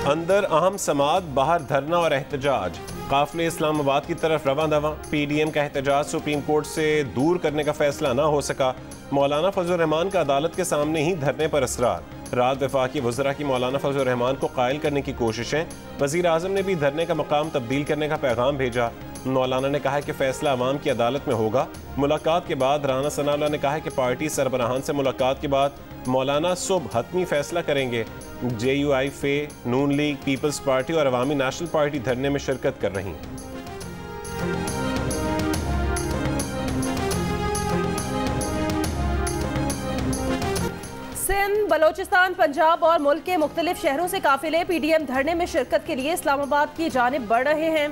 अंदर अहम समात, बाहर धरना और एहतजाज। काफिले इस्लामाबाद की तरफ रवां दवां। PDM का एहतजाज सुप्रीम कोर्ट से दूर करने का फैसला ना हो सका। मौलाना फजल रहमान का अदालत के सामने ही धरने पर असरार। रात वफाकी वज़रा की मौलाना फजल रहमान को कायल करने की कोशिशें। वज़ीर आज़म ने भी धरने का मकाम तब्दील करने का पैगाम भेजा। मौलाना ने कहा कि फैसला अवाम की अदालत में होगा। मुलाकात के बाद राना सनाउल्लाह ने कहा कि पार्टी सरबराहान से मुलाकात के बाद मौलाना सुबह हतमी फैसला करेंगे। JUI, फे, नून लीग, पीपल्स पार्टी और अवामी नेशनल पार्टी धरने में शिरकत कर रही हैं। सिंध, बलोचिस्तान, पंजाब और मुल्क के मुख्तलिफ शहरों से काफिले PDM धरने में शिरकत के लिए इस्लामाबाद की जानिब बढ़ रहे हैं।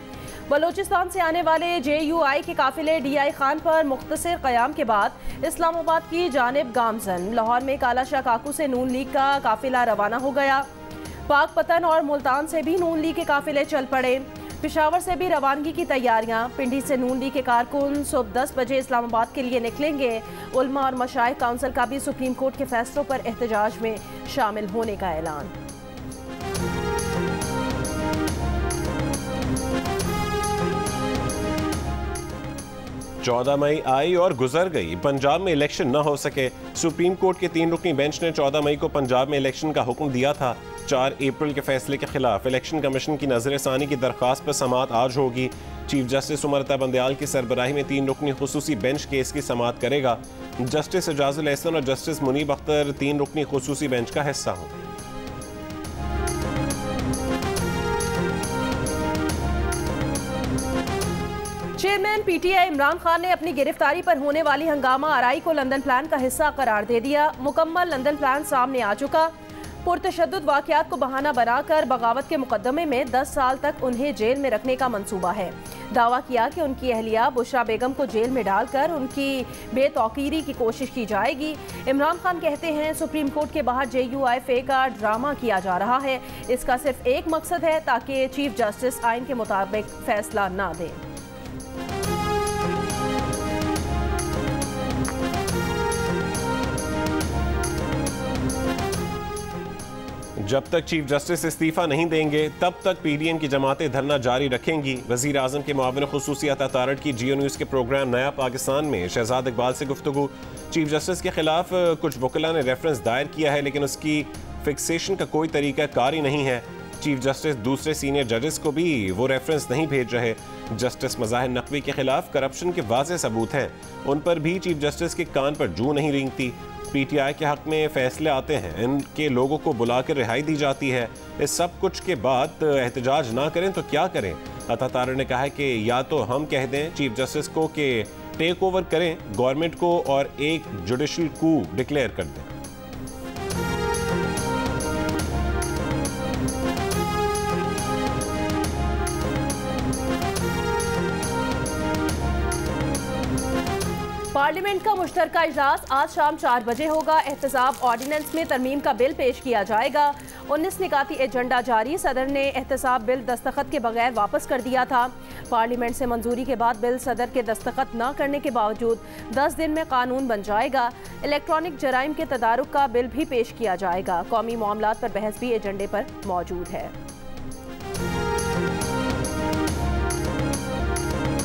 बलोचिस्तान से आने वाले JUI के काफिले DI खान पर मुख्तसर क़याम के बाद इस्लामाबाद की जानिब गामजन। लाहौर में काला शाह काकू से नून लीग का काफिला रवाना हो गया। पाकपतन और मुल्तान से भी नून लीग के काफिले चल पड़े। पेशावर से भी रवानगी की तैयारियां। पिंडी से नून लीग के कारकुन सुबह 10 बजे इस्लामाबाद के लिए निकलेंगे। उलमा और मशाइख काउंसिल का भी सुप्रीम कोर्ट के फैसलों पर एहतजाज में शामिल होने का ऐलान। चौदह मई आई और गुजर गई, पंजाब में इलेक्शन न हो सके। सुप्रीम कोर्ट के 3 रुकनी बेंच ने 14 मई को पंजाब में इलेक्शन का हुक्म दिया था। 4 अप्रैल के फैसले के खिलाफ इलेक्शन कमीशन की नजरसानी की दरख्वास्त पर समात आज होगी। चीफ जस्टिस उमर बंदयाल की सरबराही में 3 रुकनी खुसूसी बेंच केस की समात करेगा। जस्टिस एजाजुल एहसन और जस्टिस मुनीब अख्तर 3 रुकनी खुसूसी बेंच का हिस्सा होंगे। चेयरमैन PTI इमरान खान ने अपनी गिरफ्तारी पर होने वाली हंगामा आराई को लंदन प्लान का हिस्सा करार दे दिया। मुकम्मल लंदन प्लान सामने आ चुका। पुरतशद्दुद वाक़यात को बहाना बनाकर बगावत के मुकदमे में 10 साल तक उन्हें जेल में रखने का मंसूबा है। दावा किया कि उनकी अहलिया बुशरा बेगम को जेल में डालकर उनकी बेतौकीरी की कोशिश की जाएगी। इमरान खान कहते हैं सुप्रीम कोर्ट के बाहर JUI फे का ड्रामा किया जा रहा है। इसका सिर्फ एक मकसद है ताकि चीफ जस्टिस आइन के मुताबिक फैसला ना दें। जब तक चीफ जस्टिस इस्तीफा नहीं देंगे तब तक PDM की जमातें धरना जारी रखेंगी। वजीर आजम के मुआविन खुसूसियत अतारट की जियो न्यूज़ के प्रोग्राम नया पाकिस्तान में शहजाद इकबाल से गुफ्तगू। चीफ जस्टिस के खिलाफ कुछ वकीला ने रेफरेंस दायर किया है लेकिन उसकी फिक्सेशन का कोई तरीका कार ही नहीं है। चीफ जस्टिस दूसरे सीनियर जजेस को भी वो रेफरेंस नहीं भेज रहे। जस्टिस मज़ाहिर नकवी के खिलाफ करप्शन के वाज़ेह सबूत हैं, उन पर भी चीफ जस्टिस के कान पर जू नहीं रेंगती। PTI के हक में फैसले आते हैं, इनके लोगों को बुलाकर रिहाई दी जाती है। इस सब कुछ के बाद एहतजाज ना करें तो क्या करें। अतातार ने कहा है कि या तो हम कह दें चीफ जस्टिस को कि टेक ओवर करें गवर्नमेंट को और एक जुडिशल कू डिक्लेयर कर दें। पार्लियामेंट का मुश्तरका इजलास आज शाम 4 बजे होगा। एहतसाब ऑर्डिनेंस में तरमीम का बिल पेश किया जाएगा। 19 निकाती एजेंडा जारी। सदर ने एहतसाब बिल दस्तखत के बगैर वापस कर दिया था। पार्लियामेंट से मंजूरी के बाद बिल सदर के दस्तखत न करने के बावजूद 10 दिन में कानून बन जाएगा। इलेक्ट्रॉनिक जराइम के तदारुक का बिल भी पेश किया जाएगा। कौमी मामलात पर बहस भी एजेंडे पर मौजूद है।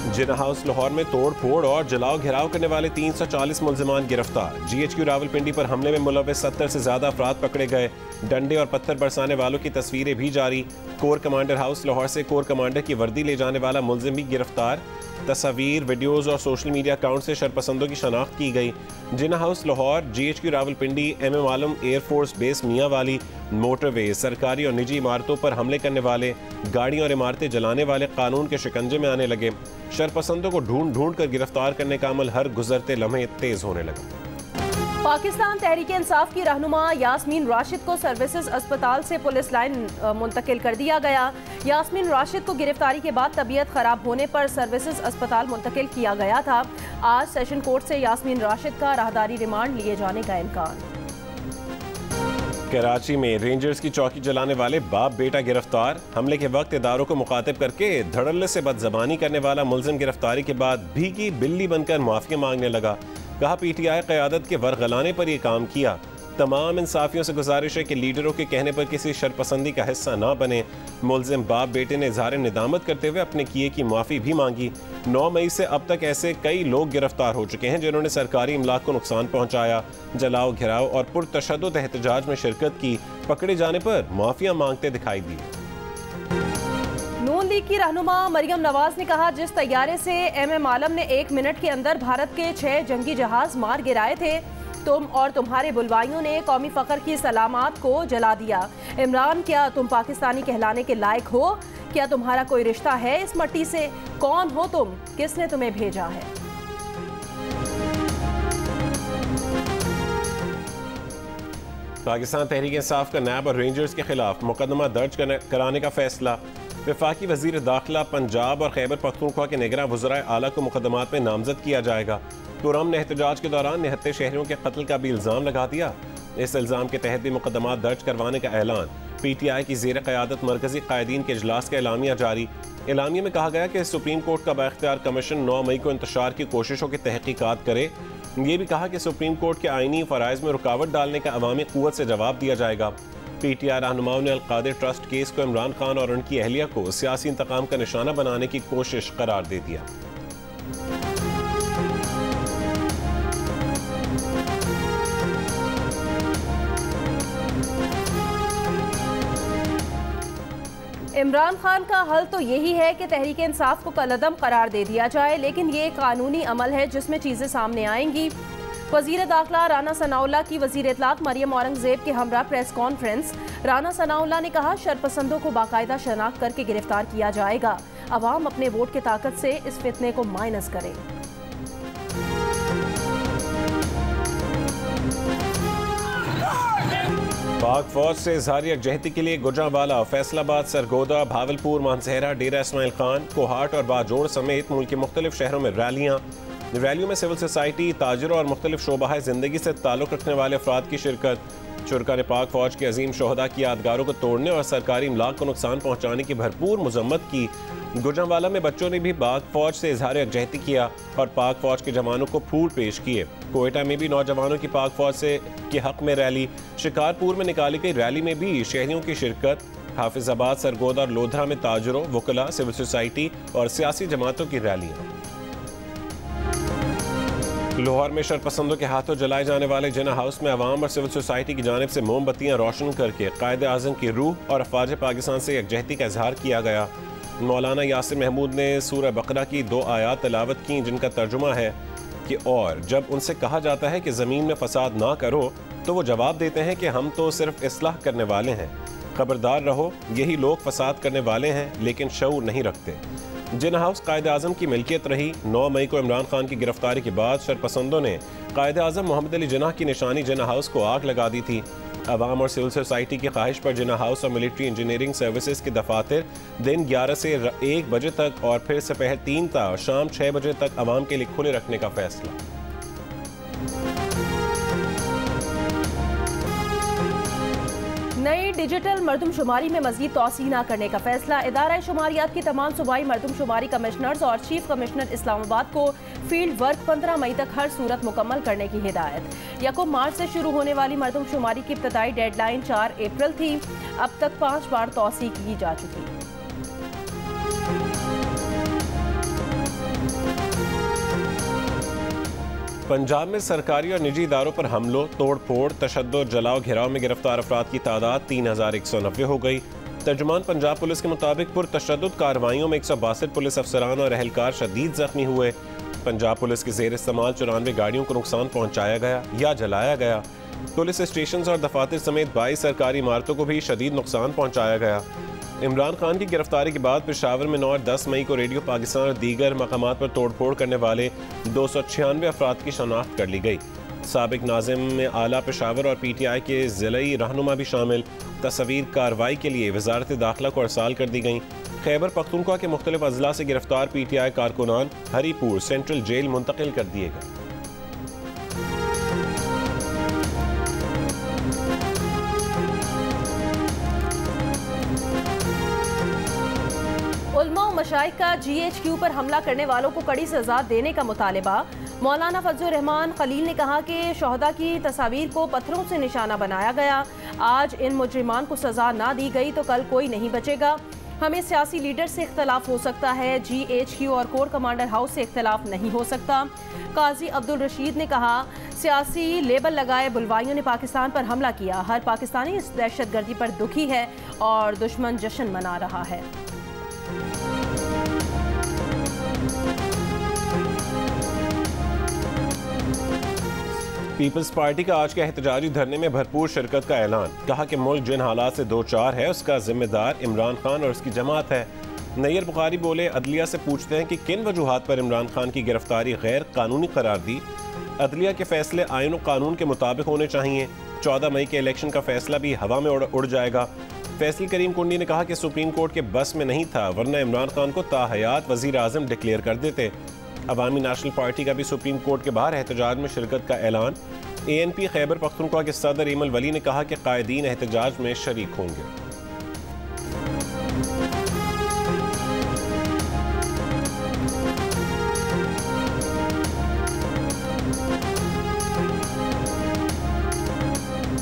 जिन्ना हाउस लाहौर में तोड़ फोड़ और जलाओ घेराव करने वाले 340 मुल्जिमान गिरफ्तार। GHQ रावलपिंडी पर हमले में मुलव्वस 70 से ज्यादा अफराद पकड़े गए। डंडे और पत्थर बरसाने वालों की तस्वीरें भी जारी। कोर कमांडर हाउस लाहौर से कोर कमांडर की वर्दी ले जाने वाला मुलजिम भी गिरफ्तार। तस्वीर, वीडियोज़ और सोशल मीडिया अकाउंट से शरपसंदों की शनाख्त की गई। Jinnah house Lahore, GHQ Rawalpindi, MM Alam air force base Mianwali, motorway, सरकारी और निजी इमारतों पर हमले करने वाले, गाड़ियाँ और इमारतें जलाने वाले कानून के शिकंजे में आने लगे। शरपसंदों को ढूंढ ढूंढ कर गिरफ्तार करने का अमल हर गुजरते लम्हे तेज होने लगा। पाकिस्तान तहरीक इंसाफ की रहनुमा यास्मीन राशिद को सर्विसेज अस्पताल से पुलिस लाइन मुंतकिल कर दिया गया। यास्मीन राशिद को गिरफ्तारी के बाद तबीयत खराब होने पर सर्विसेज अस्पताल मुंतकिल किया गया था। आज सेशन कोर्ट से यास्मीन राशिद का राहदारी रिमांड लिए जाने का इम्कान। कराची में रेंजर्स की चौकी जलाने वाले बाप बेटा गिरफ्तार। हमले के वक्त इदारों को मुखातिब करके धड़ल्ले से बदजबानी करने वाला मुलजिम गिरफ्तारी के बाद भीगी बिल्ली बनकर माफिया मांगने लगा। कहा PTI क़यादत के वरगलाने पर यह काम किया। तमाम इंसाफियों से गुजारिश है कि लीडरों के कहने पर किसी शरपसंदी का हिस्सा ना बने। मुलजिम बाप बेटे ने इजहार निदामत करते हुए अपने किए की माफ़ी भी मांगी। 9 मई से अब तक ऐसे कई लोग गिरफ्तार हो चुके हैं जिन्होंने सरकारी इमलाक को नुकसान पहुंचाया, जलाओ घिराव और पुरतशद्दुद एहतजाज में शिरकत की। पकड़े जाने पर माफिया मांगते दिखाई दिए। नून लीग की रहनुमा मरियम नवाज ने कहा, जिस तैयारे से MM आलम ने 1 मिनट के अंदर भारत के 6 जंगी जहाज मार गिराए थे, तुम और तुम्हारे बुलवाइयों ने कौमी फख्र की सलामत को जला दिया। इमरान, क्या तुम पाकिस्तानी कहलाने के लायक हो? क्या तुम्हारा कोई रिश्ता है इस मट्टी से? कौन हो तुम? किसने तुम्हें भेजा है? पाकिस्तान तहरीक इंसाफ का नैब और रेंजर्स के खिलाफ मुकदमा दर्ज कराने का फैसला। वफाकी वजीर दाखिला पंजाब और खैबर पख्तूनख्वा के निगरां वज़राए आला को मुकदमात में नामजद किया जाएगा। पुरअमन एहतजाज के दौरान 79 शहरियों के कत्ल का भी इल्ज़ाम लगा दिया। इस इल्ज़ाम के तहत भी मुकदमात दर्ज करवाने का ऐलान। PTI की ज़ेर क़यादत मरकज़ी कायदीन के इजलास का एलामिया जारी। एलामिया में कहा गया कि सुप्रीम कोर्ट का बाइख्तियार कमीशन 9 मई को इंतशार की कोशिशों की तहकीकात करे। ये भी कहा कि सुप्रीम कोर्ट के आइनी फ़राइज़ में रुकावट डालने का अवामी क़ुव्वत से जवाब दिया जाएगा। PTI रहनुमाओं ने अल-कादिर ट्रस्ट केस को इमरान खान और उनकी अहलिया को सियासी इंतकाम का निशाना बनाने की कोशिश करार दे दिया। इमरान खान का हल तो यही है कि तहरीक इंसाफ को कलअदम करार दे दिया जाए, लेकिन ये कानूनी अमल है जिसमें चीज़ें सामने आएंगी। वज़ीर दाखिला राना सनाउल्लाह की वज़ीर इत्तलात मरियम औरंगज़ेब के हमरा प्रेस कॉन्फ्रेंस। राना सनाउल्लाह ने कहा, शरपसंदों को बाकायदा शनाख्त करके गिरफ्तार किया जाएगा। अवाम अपने वोट की ताकत से इस फितने को माइनस करे। पाक फौज से इज़हार यकजहती के लिए गुजरांवाला, फैसलाबाद, सरगोदा, भावलपुर, मानसहरा, डेरा इस्माइल खान, कोहाट और बाजोड़ समेत मुल्क के मुख्तलिफ शहरों में रैलियों में सिविल सोसाइटी, ताजरों और मुख्तलिफ शोबाए ज़िंदगी से ताल्लुक़ रखने वाले अफराद की शिरकत। शुरका ने पाक फौज के अजीम शोहदा की यादगारों को तोड़ने और सरकारी इमलाक को नुकसान पहुँचाने की भरपूर मजम्मत की। गुजरांवाला में बच्चों ने भी पाक फौज से इजहार यकजहती किया और पाक फौज के जवानों को फूल पेश किए। कोयटा में भी नौजवानों की पाक फौज से के हक में रैली। शिकारपुर में निकाली गई रैली में भी शहरियों की शिरकत। हाफिजाबाद, सरगोदा और लोधरा में ताजरों, वकला, सिविल सोसाइटी और सियासी जमातों की रैलियाँ। लाहौर में शरपसंदों के हाथों जलाए जाने वाले जिना हाउस में अवाम और सिविल सोसाइटी की जानिब से मोमबत्तियाँ रोशन करके कायद आज़म की रूह और अफवाज पाकिस्तान से यकजहती का इजहार किया गया। मौलाना यासिर महमूद ने सूरह बकरा की 2 आयात तिलावत की, जिनका तर्जुमा है कि और जब उनसे कहा जाता है कि ज़मीन में फसाद ना करो तो वो जवाब देते हैं कि हम तो सिर्फ इस्लाह करने वाले हैं। खबरदार रहो, यही लोग फसाद करने वाले हैं लेकिन शऊर नहीं रखते। जिना हाउस कायद आज़म की मिल्कियत रही। 9 मई को इमरान खान की गिरफ्तारी के बाद शरपसंदों ने कायद आज़म मोहम्मद अली जिन्ना की निशानी जिना हाउस को आग लगा दी थी। अवाम और सिविल सोसाइटी की ख्वाहिश पर जिना हाउस और मिलिट्री इंजीनियरिंग सर्विसेज के दफातर दिन 11 से 1 बजे तक और फिर दोपहर 3 ता शाम 6 बजे तक अवाम के लिए खुले रखने का फैसला। नई डिजिटल मरदमशुमारी में मजीद तोसी न करने का फैसला। इदारा शुमारियात की तमाम सूबाई मरदमशुमारी कमिश्नर्स और चीफ कमिश्नर इस्लामाबाद को फील्ड वर्क 15 मई तक हर सूरत मुकम्मल करने की हिदायत। 1 मार्च से शुरू होने वाली मरदमशुमारी की इब्तदाई डेडलाइन 4 अप्रैल थी। अब तक 5 बार तोसी की जा चुकी। पंजाब में सरकारी और निजी इदारों पर हमलों, तोड़ फोड़, तशद्दुद, जलाओ घिराव में गिरफ्तार अफराद की तादाद 3190 हो गई। तर्जुमान पंजाब पुलिस के मुताबिक पुरतशद्दुद कार्रवाइयों में 162 पुलिस अफसरान और अहलकार शदीद जख्मी हुए। पंजाब पुलिस के ज़ेर इस्तेमाल 94 गाड़ियों को नुकसान पहुँचाया गया या जलाया गया। पुलिस स्टेशन और दफातर समेत 22 सरकारी इमारतों को भी शदीद नुकसान पहुँचाया गया। इमरान खान की गिरफ्तारी के बाद पेशावर में 9 और 10 मई को रेडियो पाकिस्तान और दीगर मकामात पर तोड़फोड़ करने वाले 296 अफराद की शनाख्त कर ली गई। साबिक नाज़िम में आला पेशावर और PTI के ज़िलई रहनुमा भी शामिल। तस्वीर कार्रवाई के लिए वजारत दाखिला को अरसाल कर दी गई। खैबर पख्तूनख्वा के मुख्तलिफ अजला से गिरफ्तार PTI कारकुनान हरीपुर सेंट्रल जेल मुंतकिल कर दिए गए। उलमा व मशाइख का GHQ पर हमला करने वालों को कड़ी सजा देने का मुतालबा। मौलाना फजलुर रहमान खलील ने कहा कि शहदा की तस्वीर को पत्थरों से निशाना बनाया गया। आज इन मुजरिमान को सजा ना दी गई तो कल कोई नहीं बचेगा। हमें सियासी लीडर से इख्तलाफ हो सकता है, GHQ और कोर कमांडर हाउस से इख्तलाफ नहीं हो सकता। काजी अब्दुल रशीद ने कहा, सियासी लेबल लगाए बुलवाइयों ने पाकिस्तान पर हमला किया। हर पाकिस्तानी इस दहशतगर्दी पर दुखी है और दुश्मन जश्न मना रहा है। पीपल्स पार्टी का आज के एहतजाजी धरने में भरपूर शिरकत का ऐलान। कहा कि मुल्क जिन हालात से दो चार है उसका जिम्मेदार इमरान खान और उसकी जमात है। नैयर बुखारी बोले, अदलिया से पूछते हैं कि किन वजूहात पर इमरान खान की गिरफ्तारी गैर कानूनी करार दी। अदलिया के फैसले आईन और कानून के मुताबिक होने चाहिए। 14 मई के इलेक्शन का फैसला भी हवा में उड़ जाएगा। फैसल करीम कुंडी ने कहा कि सुप्रीम कोर्ट के बस में नहीं था, वरना इमरान खान को ताहयात वजीर आजम डिक्लेयर कर देते। अवामी नेशनल पार्टी का भी सुप्रीम कोर्ट के बाहर एहतजाज में शिरकत का ऐलान। ANP खैबर पख्तूनख्वा के सदर इमल वली ने कहा कि कायदीन एहतजाज में शरीक होंगे।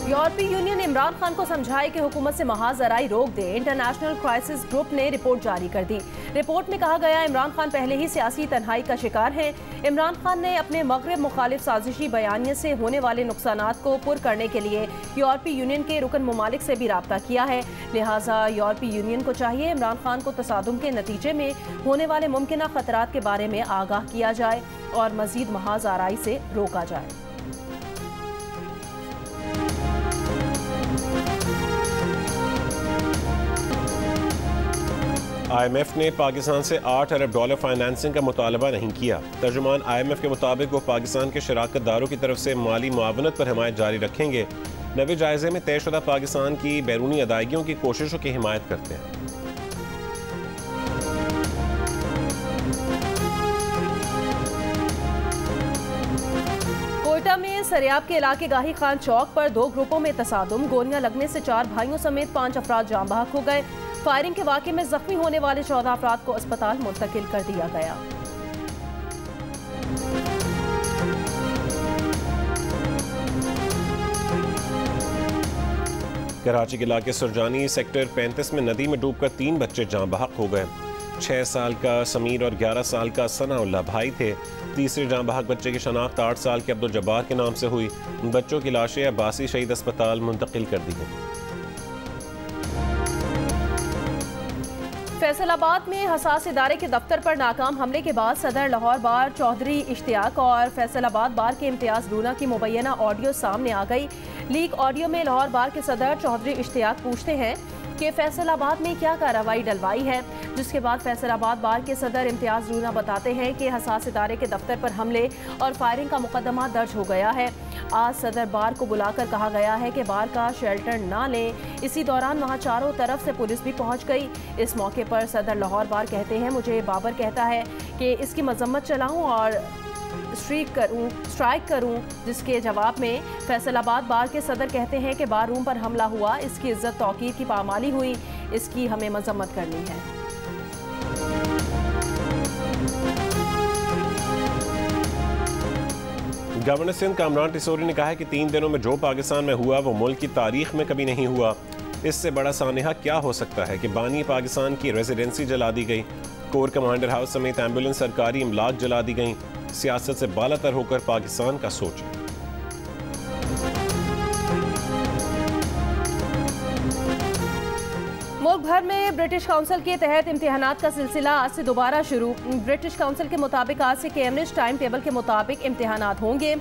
यूरोपीय यूनियन ने इमरान खान को समझाया कि हुकूमत से महाजराई रोक दे। इंटरनेशनल क्राइसिस ग्रुप ने रिपोर्ट जारी कर दी। रिपोर्ट में कहा गया, इमरान खान पहले ही सियासी तन्हाई का शिकार हैं। इमरान खान ने अपने मगरब मुखालिफ साजिशी बयानिया से होने वाले नुकसानात को पुर करने के लिए यूरोपीय यूनियन के रुकन ममालिक से भी राब्ता किया है। लिहाजा यूरोपीय यूनियन को चाहिए इमरान खान को तसादुम के नतीजे में होने वाले मुमकिन खतरात के बारे में आगाह किया जाए और मजीद महाजराई से रोका जाए। IMF ने पाकिस्तान से $8 अरब फाइनेंसिंग का मुतालबा नहीं किया। तर्जुमान IMF के मुताबिक वो पाकिस्तान के शराकत दारों की तरफ से माली मुआवनत पर हिमायत जारी रखेंगे। नवे जायजे में तयशुदा पाकिस्तान की बैरूनी अदायगियों की कोशिशों की हिमायत करते हैं। कोयटा में सरियाब के इलाके गाही खान चौक पर 2 ग्रुपों में तसादुम। गोलियां लगने से 4 भाइयों समेत 5 अफराद जाँ बहक हो गए। फायरिंग के वाक़े में जख्मी होने वाले 14 अफराद को अस्पताल मुंतकिल कर दिया गया। कराची के इलाके सुरजानी सेक्टर 35 में नदी में डूबकर 3 बच्चे जाँ बहक हो गए। 6 साल का समीर और 11 साल का सनाउल्लाह भाई थे। तीसरे जाँ बहक बच्चे की शनाख्त 8 साल के अब्दुल जब्बार के नाम से हुई। बच्चों की लाशें अब्बासी शहीद अस्पताल मुंतकिल कर दी गई। फैसलाबाद में हसास इदारे के दफ्तर पर नाकाम हमले के बाद सदर लाहौर बार चौधरी इश्तियाक और फैसलाबाद बार के इम्तियाज लूना की मुबैना ऑडियो सामने आ गई। लीक ऑडियो में लाहौर बार के सदर चौधरी इश्तियाक पूछते हैं कि फैसलाबाद में क्या कार्रवाई डलवाई है, जिसके बाद फैसलाबाद बार के सदर इम्तियाज लूना बताते हैं कि हसास इदारे के दफ्तर पर हमले और फायरिंग का मुकदमा दर्ज हो गया है। आज सदर बार को बुलाकर कहा गया है कि बार का शेल्टर ना लें। इसी दौरान वहां चारों तरफ से पुलिस भी पहुंच गई। इस मौके पर सदर लाहौर बार कहते हैं, मुझे बाबर कहता है कि इसकी मजम्मत चलाऊं और स्ट्राइक करूं, जिसके जवाब में फैसलाबाद बार के सदर कहते हैं कि बार रूम पर हमला हुआ, इसकी इज्जत तौकीर की पामाली हुई, इसकी हमें मजम्मत करनी है। गवर्नर सिंध कामरान टिसोरी ने कहा है कि 3 दिनों में जो पाकिस्तान में हुआ वो मुल्क की तारीख में कभी नहीं हुआ। इससे बड़ा सानिहा क्या हो सकता है कि बानी पाकिस्तान की रेजिडेंसी जला दी गई, कोर कमांडर हाउस समेत एम्बुलेंस सरकारी इमलाक जला दी गई। सियासत से बालातर होकर पाकिस्तान का सोचें। मुल्क भर में ब्रिटिश काउंसिल के तहत इम्तिहानात का सिलसिला आज से दोबारा शुरू। ब्रिटिश काउंसिल के मुताबिक आज से कैम्ब्रिज टाइम टेबल के मुताबिक इम्तिहानात होंगे।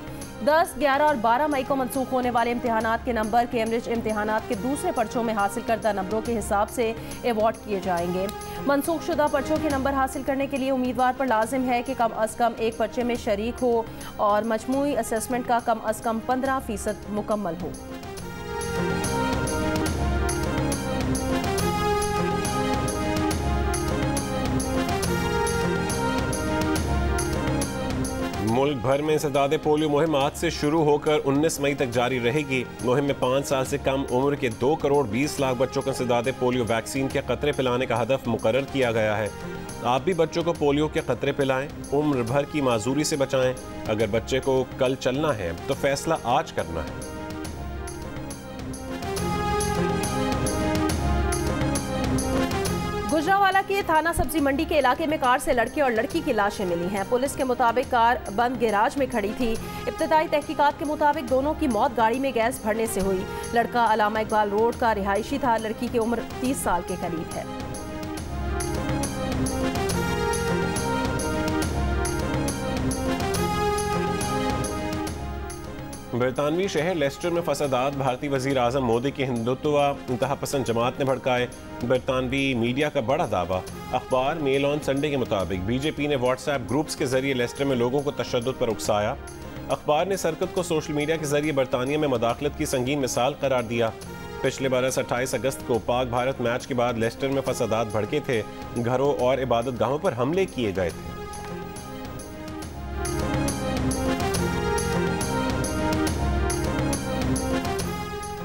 10, 11 और 12 मई को मनसूख होने वाले इम्तिहानात के नंबर कैम्ब्रिज इम्तिहानात के दूसरे पर्चों में हासिल करदा नंबरों के हिसाब से अवार्ड किए जाएंगे। मनसूख शुदा पर्चों के नंबर हासिल करने के लिए उम्मीदवार पर लाजिम है कि कम अज़ कम एक पर्चे में शरीक हो और मजमूई असेसमेंट का कम अज़ कम 15% मुकम्मल हो। मुल्क मुल्क भर में इंसदाद पोलियो मुहिम आज से शुरू होकर 19 मई तक जारी रहेगी। मुहिम में 5 साल से कम उम्र के 2 करोड़ 20 लाख बच्चों को इंसदाद पोलियो वैक्सीन के कतरे पिलाने का हदफ मुकर्रर किया गया है। आप भी बच्चों को पोलियो के कतरे पिलाएं, उम्र भर की माजूरी से बचाएं। अगर बच्चे को कल चलना है तो फैसला आज करना है। गुजरावाला के थाना सब्जी मंडी के इलाके में कार से लड़के और लड़की की लाशें मिली हैं। पुलिस के मुताबिक कार बंद गैराज में खड़ी थी। इब्तदाई तहकीकात के मुताबिक दोनों की मौत गाड़ी में गैस भरने से हुई। लड़का अलामा इकबाल रोड का रिहायशी था। लड़की की उम्र 30 साल के करीब है। बरतानवी शहर लेस्टर में फसादात भारतीय वजीर आजम मोदी की हिंदुत्व इंतहा पसंद जमात ने भड़काए। बरतानवी मीडिया का बड़ा दावा। अखबार मेल ऑन संडे के मुताबिक बीजेपी ने व्हाट्सएप ग्रुप्स के जरिए लेस्टर में लोगों को तशद्दुद पर उकसाया। अखबार ने सरकत को सोशल मीडिया के जरिए बरतानिया में मदाखलत की संगीन मिसाल करार दिया। पिछले बरस 28 अगस्त को पाक भारत मैच के बाद लेस्टर में फसादात भड़के थे। घरों और इबादत गाहों पर हमले किए गए थे।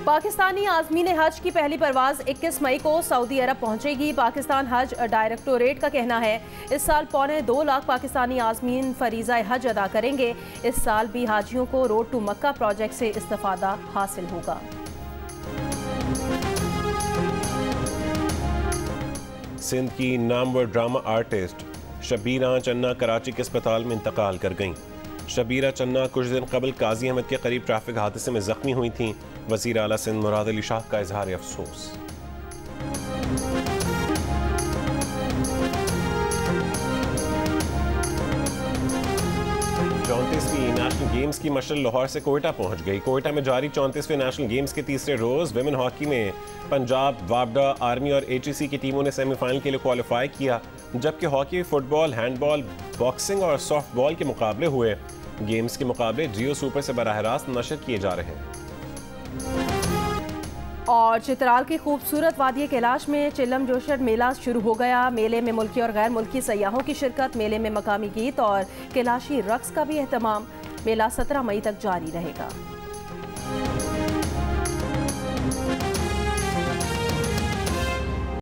पाकिस्तानी आज़मीन हज की पहली परवाज 21 मई को सऊदी अरब पहुंचेगी। पाकिस्तान हज डायरेक्टोरेट का कहना है इस साल 2.25 लाख पाकिस्तानी आज़मीन फरीज़ा हज अदा करेंगे। इस साल भी हाजियों को रोड टू मक्का प्रोजेक्ट से इस्तिफादा हासिल होगा। सिंध की नामवर ड्रामा आर्टिस्ट शबीरा चन्ना कराची के अस्पताल में इंतकाल कर गईं। शबीरा चन्ना कुछ दिन कबल काजी अहमद के करीब ट्रैफिक हादसे में जख्मी हुई थीं। वज़ीर आला सिंध मुराद अली शाह का इजहार अफसोस। 34वीं नेशनल गेम्स की मशल लाहौर से कोयटा पहुंच गई। कोयटा में जारी 34वें नेशनल गेम्स के तीसरे रोज विमेन हॉकी में पंजाब, वावडा, आर्मी और HEC की टीमों ने सेमीफाइनल के लिए क्वालिफाई किया, जबकि हॉकी, फुटबॉल, हैंडबॉल, बॉक्सिंग और सॉफ्टबॉल के मुकाबले हुए। गेम्स के मुकाबले जियो सुपर से बराह रास्त नशर किए जा रहे हैं। और चित्राल की खूबसूरत वादी कैलाश में चिल्लम जोशर मेला शुरू हो गया। मेले में मुल्की और गैर मुल्की सयाहों की शिरकत। मेले में मकामी गीत और कैलाशी रक्स का भी एहतमाम। मेला 17 मई तक जारी रहेगा।